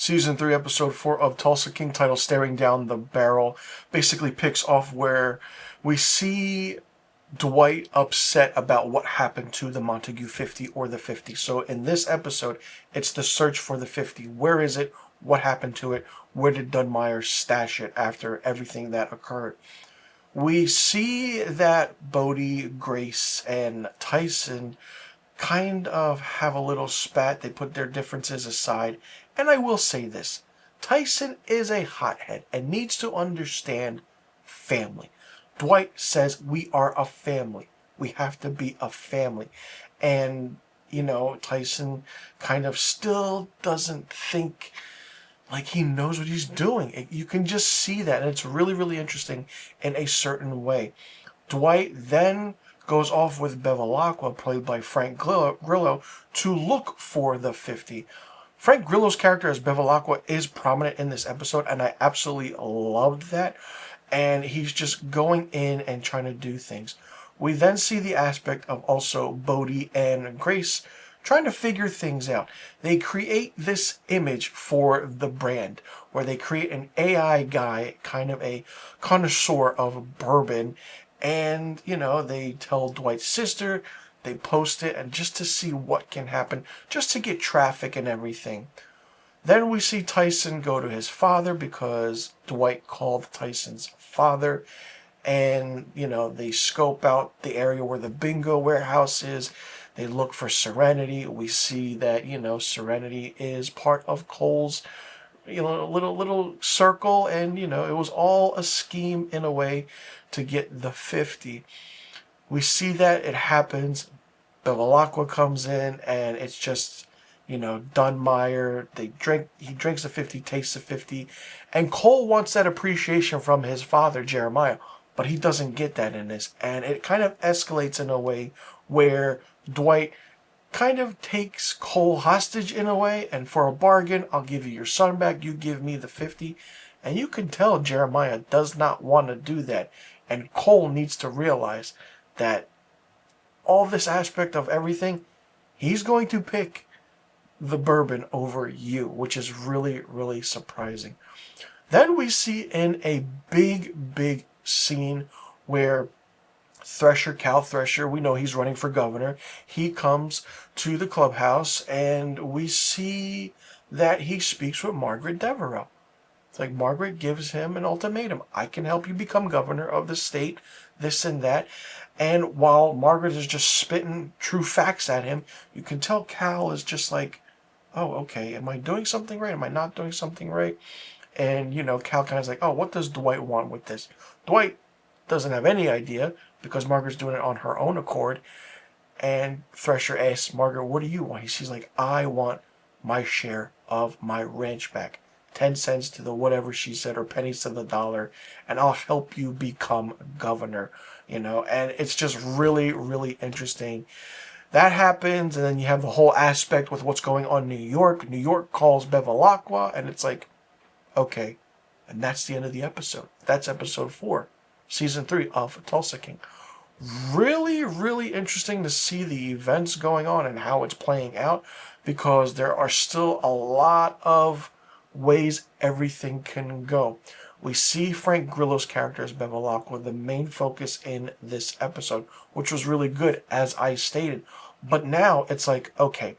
Season 3, Episode 4 of Tulsa King, titled Staring Down the Barrel, basically picks off where we see Dwight upset about what happened to the Montague 50 or the 50. So in this episode, it's the search for the 50. Where is it? What happened to it? Where did Dunmire stash it after everything that occurred? We see that Bodie, Grace, and Tyson kind of have a little spat. They put their differences aside. And I will say this, Tyson is a hothead and needs to understand family. Dwight says we are a family. We have to be a family. And, Tyson kind of still doesn't think like he knows what he's doing. You can just see that, and it's really, really interesting in a certain way. Dwight then goes off with Bevilacqua, played by Frank Grillo, to look for the 50. Frank Grillo's character as Bevilacqua is prominent in this episode, and I absolutely loved that. And he's just going in and trying to do things. We then see the aspect of also Bodie and Grace trying to figure things out. They create this image for the brand, where they create an AI guy, kind of a connoisseur of bourbon, and, they tell Dwight's sister, they post it, and just to see what can happen, just to get traffic and everything. Then we see Tyson go to his father because Dwight called Tyson's father, and, they scope out the area where the bingo warehouse is. They look for Serenity. We see that, Serenity is part of Cole's, little circle, and, it was all a scheme in a way to get the 50. We see that it happens. Bevilacqua comes in, and it's just, Dunmire. He drinks the 50, tastes the 50, and Cole wants that appreciation from his father, Jeremiah, but he doesn't get that in this, and it kind of escalates in a way where Dwight kind of takes Cole hostage in a way, and for a bargain, I'll give you your son back, you give me the 50, and you can tell Jeremiah does not want to do that, and Cole needs to realize that all this aspect of everything, he's going to pick the bourbon over you, which is really, really surprising. Then we see in a big scene where Cal Thresher, we know he's running for governor. He comes to the clubhouse, and we see that he speaks with Margaret Devereaux. It's like Margaret gives him an ultimatum. I can help you become governor of the state, this and that. And while Margaret is just spitting true facts at him, you can tell Cal is just like, oh, okay, am I doing something right? Am I not doing something right? And, Cal kind of like, oh, what does Dwight want with this? Dwight doesn't have any idea because Margaret's doing it on her own accord. And Thresher asks Margaret, what do you want? She's like, I want my share of my ranch back. 10 cents to the whatever she said, or pennies to the dollar, and I'll help you become governor, and it's just really, really interesting. That happens, and then you have the whole aspect with what's going on in New York. New York calls Bevilacqua, and it's like, okay, and that's the end of the episode. That's episode 4, season 3 of Tulsa King. Really, really interesting to see the events going on and how it's playing out, because there are still a lot of ways everything can go. We see Frank Grillo's character as Bevilacqua, the main focus in this episode, which was really good, as I stated. But now it's like, okay,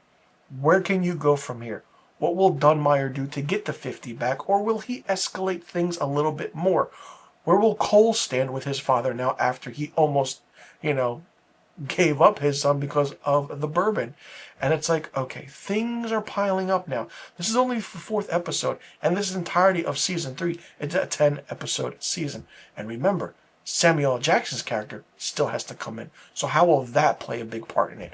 where can you go from here? What will Dunmire do to get the 50 back, or will he escalate things a little bit more? Where will Cole stand with his father now after he almost, gave up his son because of the bourbon? And it's like, okay, things are piling up now. This is only the 4th episode, and this is entirety of season 3. It's a 10-episode season. And remember, Samuel L. Jackson's character still has to come in. So how will that play a big part in it?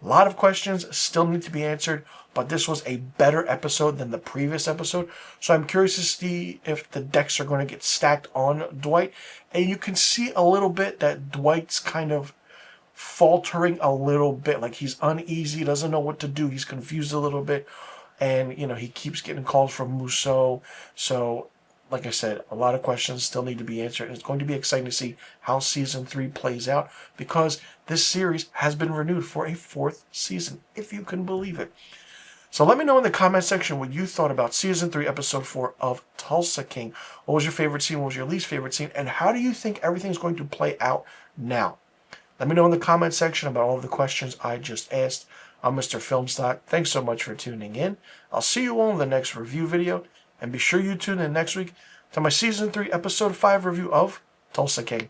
A lot of questions still need to be answered, but this was a better episode than the previous episode. So I'm curious to see if the decks are going to get stacked on Dwight. And you can see a little bit that Dwight's kind of faltering a little bit, like he's uneasy, doesn't know what to do, he's confused a little bit, and he keeps getting calls from Musso. So like I said, a lot of questions still need to be answered, and it's going to be exciting to see how season 3 plays out, because this series has been renewed for a 4th season, if you can believe it. So let me know in the comment section what you thought about Season 3, Episode 4 of Tulsa King. What was your favorite scene? What was your least favorite scene? And how do you think everything's going to play out now? Let me know in the comment section about all of the questions I just asked. I'm Mr. Filmstock. Thanks so much for tuning in. I'll see you all in the next review video. And be sure you tune in next week to my Season 3, Episode 5 review of Tulsa King.